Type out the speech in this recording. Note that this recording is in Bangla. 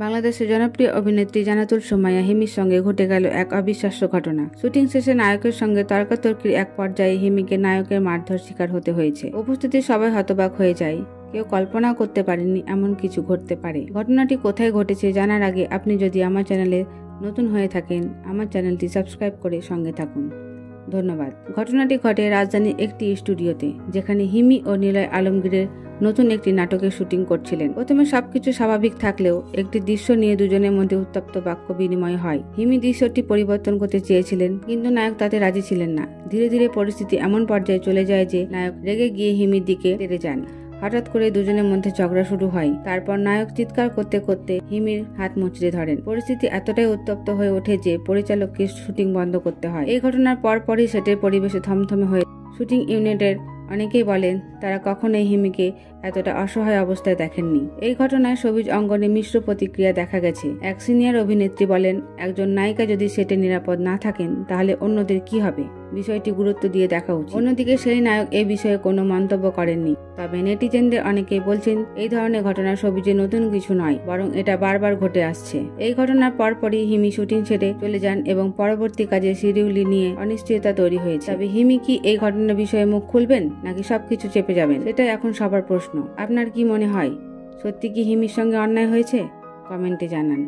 বাংলাদেশের জনপ্রিয় অভিনেত্রী জান্নাতুল সুমাইয়া হিমির সঙ্গে ঘটে গেল এক অবিশ্বাস্য ঘটনা। শুটিং শেষে নায়কের সঙ্গে তর্কাতর্কির এক পর্যায়ে হিমিকে নায়কের মারধর শিকার হতে হয়েছে। উপস্থিতি সবাই হতবাক হয়ে যায়। কেউ কল্পনাও করতে পারেনি এমন কিছু ঘটতে পারে। ঘটনাটি কোথায় ঘটেছে জানার আগে আপনি যদি আমার চ্যানেলে নতুন হয়ে থাকেন, আমার চ্যানেলটি সাবস্ক্রাইব করে সঙ্গে থাকুন। ধন্যবাদ। ঘটনাটি ঘটে রাজধানীর একটি স্টুডিওতে, যেখানে হিমি ও নিলয় আলমগীরের নতুন একটি নাটকের শুটিং করছিলেন। প্রথমে সবকিছু স্বাভাবিক থাকলেও একটি দৃশ্য নিয়ে দুজনের মধ্যে উত্তপ্ত বাক্য বিনিময় হয়। হিমি দৃশ্যটি পরিবর্তন করতে চেয়েছিলেন, কিন্তু নায়ক তাতে রাজি ছিলেন না। ধীরে ধীরে পরিস্থিতি এমন পর্যায়ে চলে যায় যে নায়ক রেগে গিয়ে হিমির দিকে তেড়ে যান। হঠাৎ করে দুজনের মধ্যে ঝগড়া শুরু হয়। তারপর নায়ক চিৎকার করতে করতে হিমির হাত মুচড়ে ধরেন। পরিস্থিতি এতটাই উত্তপ্ত হয়ে ওঠে যে পরিচালককে শুটিং বন্ধ করতে হয়। এই ঘটনার পরপরই সেটের পরিবেশে থমথমে হয়ে শুটিং ইউনিটের অনেকেই বলেন তারা কখনোই হিমিকে এতটা অসহায় অবস্থায় দেখেননি। এই ঘটনায় শোবিজ অঙ্গনে মিশ্র প্রতিক্রিয়া দেখা গেছে। এক সিনিয়র অভিনেত্রী বলেন, একজন নায়িকা যদি সেটে নিরাপদ না থাকেন তাহলে অন্যদের কি হবে, বিষয়টি গুরুত্ব দিয়ে দেখা উচিত। অন্যদিকে সেই নায়ক এ বিষয়ে কোনো মন্তব্য করেননি। তবে নেটিজেনদের অনেকেই বলছেন এই ধরনের ঘটনা শোবিজে নতুন কিছু নয়, বরং এটা বারবার ঘটে আসছে। এই ঘটনার পরপরই হিমি শুটিং ছেড়ে চলে যান এবং পরবর্তী কাজের শিডিউল নিয়ে অনিশ্চয়তা তৈরি হয়েছে। তবে হিমি কি এই ঘটনার বিষয়ে মুখ খুলবেন নাকি সবকিছু চেপে যাবেন, সেটাই এখন সবার প্রশ্ন। আপনার কি মনে হয়, সত্যি কি হিমির সঙ্গে অন্যায় হয়েছে? কমেন্টে জানান।